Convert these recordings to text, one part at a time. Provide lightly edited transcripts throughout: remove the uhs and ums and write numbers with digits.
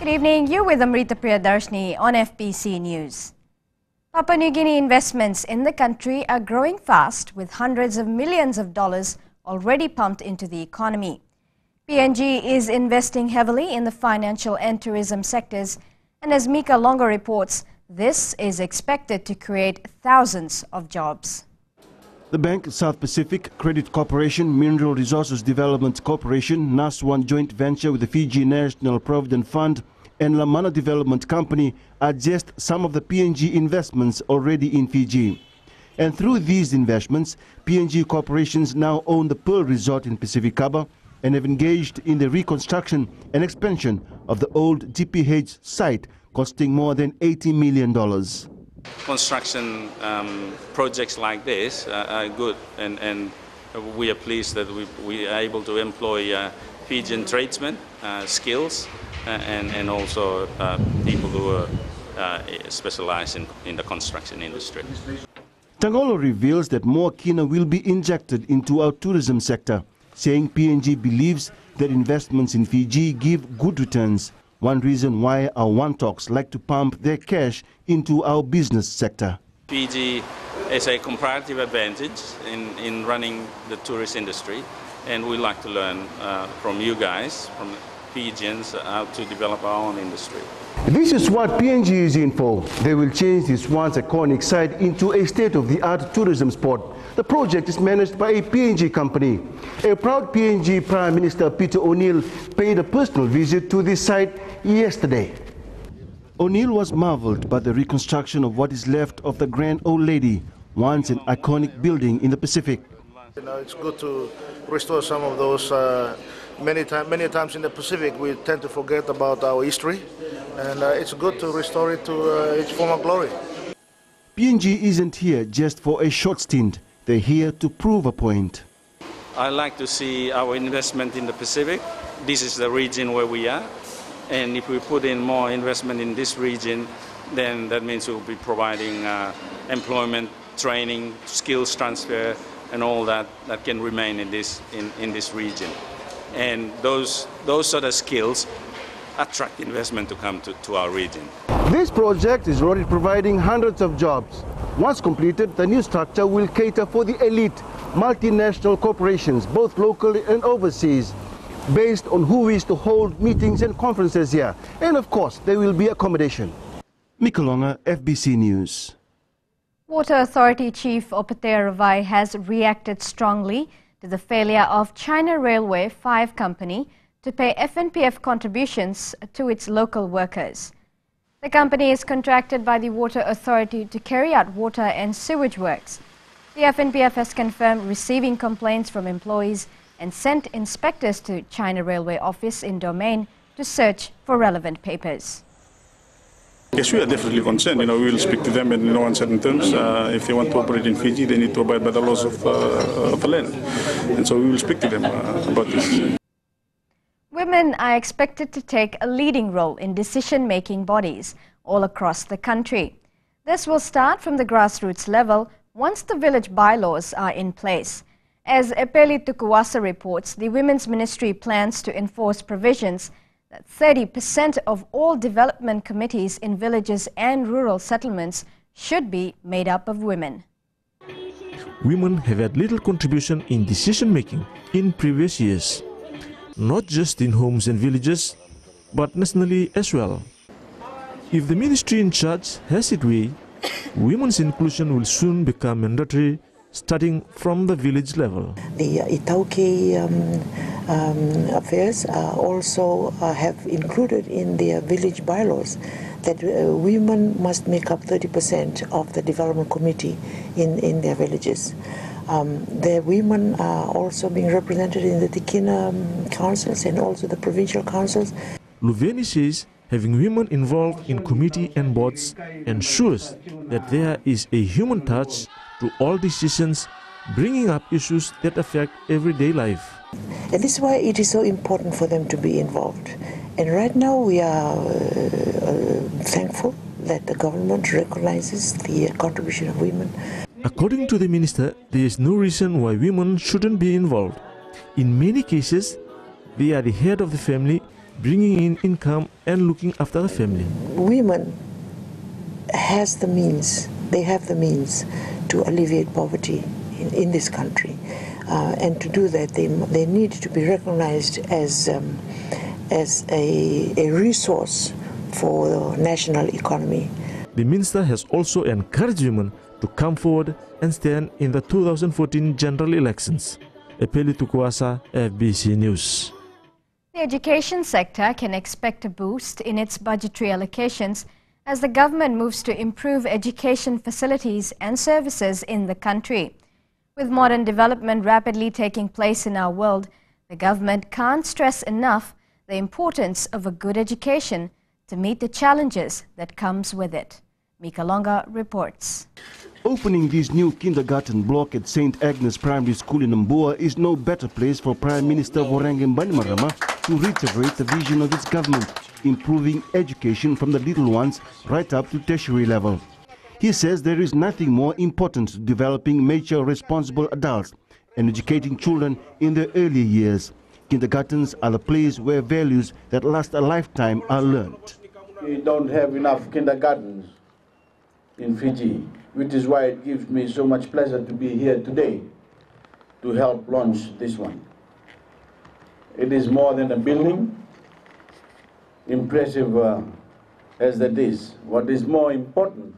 Good evening, you're with Amrita Priyadarshini on FBC News. Papua New Guinea investments in the country are growing fast, with hundreds of millions of dollars already pumped into the economy. PNG is investing heavily in the financial and tourism sectors, and as Mika Longo reports, this is expected to create thousands of jobs. The Bank South Pacific Credit Corporation, Mineral Resources Development Corporation, NAS1 joint venture with the Fiji National Provident Fund and Lamana Development Company are just some of the PNG investments already in Fiji. And through these investments, PNG corporations now own the Pearl Resort in Pacific Harbour and have engaged in the reconstruction and expansion of the old GPH site, costing more than $80 million. Construction projects like this are good, and we are pleased that we are able to employ Fijian tradesmen, skills, and also people who specialize in the construction industry. Tangolo reveals that more kina will be injected into our tourism sector, saying PNG believes that investments in Fiji give good returns. One reason why our One Talks like to pump their cash into our business sector. Fiji has a comparative advantage in running the tourist industry, and we like to learn from you guys, from the Fijians, how to develop our own industry. This is what PNG is in for. They will change this once iconic site into a state-of-the-art tourism spot. The project is managed by a PNG company. A proud PNG Prime Minister Peter O'Neill paid a personal visit to this site yesterday. O'Neill was marvelled by the reconstruction of what is left of the Grand Old Lady, once an iconic building in the Pacific. You know, it's good to restore some of those. Many times in the Pacific we tend to forget about our history, and it's good to restore it to its former glory. PNG isn't here just for a short stint. They're here to prove a point. I like to see our investment in the Pacific. This is the region where we are, and if we put in more investment in this region, then that means we'll be providing employment, training, skills transfer, and all that can remain in this region. And those sort of skills attract investment to come to our region. This project is already providing hundreds of jobs. Once completed, the new structure will cater for the elite multinational corporations, both locally and overseas, based on who is to hold meetings and conferences here. And of course, there will be accommodation. Mika Longo, FBC News. Water Authority Chief Opatea Ravai has reacted strongly to the failure of China Railway 5 Company to pay FNPF contributions to its local workers. The company is contracted by the Water Authority to carry out water and sewage works. The FNPF has confirmed receiving complaints from employees and sent inspectors to China Railway office in Domain to search for relevant papers. Yes, we are definitely concerned. We will speak to them in no uncertain terms. If they want to operate in Fiji, they need to abide by the laws of the land. And so we will speak to them about this. Women are expected to take a leading role in decision-making bodies all across the country. This will start from the grassroots level once the village bylaws are in place. As Epeli Tukuwasa reports, the Women's Ministry plans to enforce provisions that 30% of all development committees in villages and rural settlements should be made up of women. Women have had little contribution in decision-making in previous years, not just in homes and villages, but nationally as well. If the ministry in charge has its way, women's inclusion will soon become mandatory, starting from the village level. The Itauke affairs also have included in their village bylaws that women must make up 30% of the development committee in their villages. The women are also being represented in the Tikina councils and also the provincial councils. Luveni says having women involved in committee and boards ensures that there is a human touch to all decisions, bringing up issues that affect everyday life. And this is why it is so important for them to be involved. And right now we are thankful that the government recognizes the contribution of women. According to the minister, there is no reason why women shouldn't be involved. In many cases, they are the head of the family bringing in income and looking after the family. Women has the means, they have the means to alleviate poverty in this country. And to do that, they need to be recognized as a resource for the national economy. The minister has also encouraged women to come forward and stand in the 2014 general elections. Epeli Tukuasa, FBC News. The education sector can expect a boost in its budgetary allocations as the government moves to improve education facilities and services in the country. With modern development rapidly taking place in our world, the government can't stress enough the importance of a good education to meet the challenges that comes with it. Mika Longa reports. Opening this new kindergarten block at St. Agnes Primary School in Mbua is no better place for Prime Minister Vorengeng Bainimarama to reiterate the vision of its government, improving education from the little ones right up to tertiary level. He says there is nothing more important to developing mature, responsible adults and educating children in their early years. Kindergartens are the place where values that last a lifetime are learned. We don't have enough kindergartens in Fiji, which is why it gives me so much pleasure to be here today to help launch this one. It is more than a building, impressive as that is. What is more important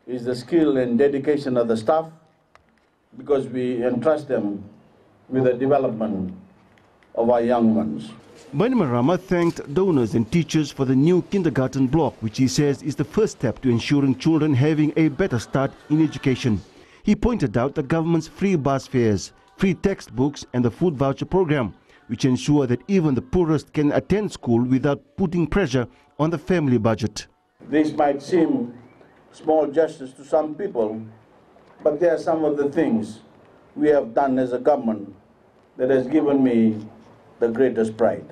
is the skill and dedication of the staff, because we entrust them with the development of our young ones. Bainimarama thanked donors and teachers for the new kindergarten block, which he says is the first step to ensuring children having a better start in education. He pointed out the government's free bus fares, free textbooks and the food voucher program, which ensure that even the poorest can attend school without putting pressure on the family budget. This might seem small gestures to some people, but there are some of the things we have done as a government that has given me the greatest pride.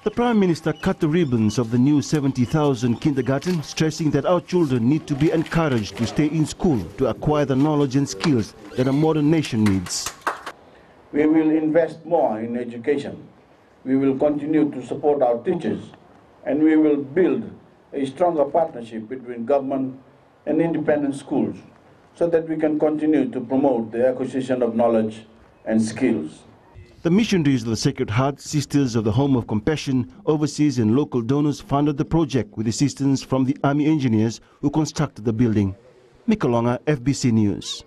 The Prime Minister cut the ribbons of the new 70,000 kindergarten, stressing that our children need to be encouraged to stay in school to acquire the knowledge and skills that a modern nation needs. We will invest more in education. We will continue to support our teachers, and we will build a stronger partnership between government and independent schools so that we can continue to promote the acquisition of knowledge and skills. The missionaries of the Sacred Heart, Sisters of the Home of Compassion, overseas and local donors funded the project with assistance from the Army engineers who constructed the building. Mika Longa, FBC News.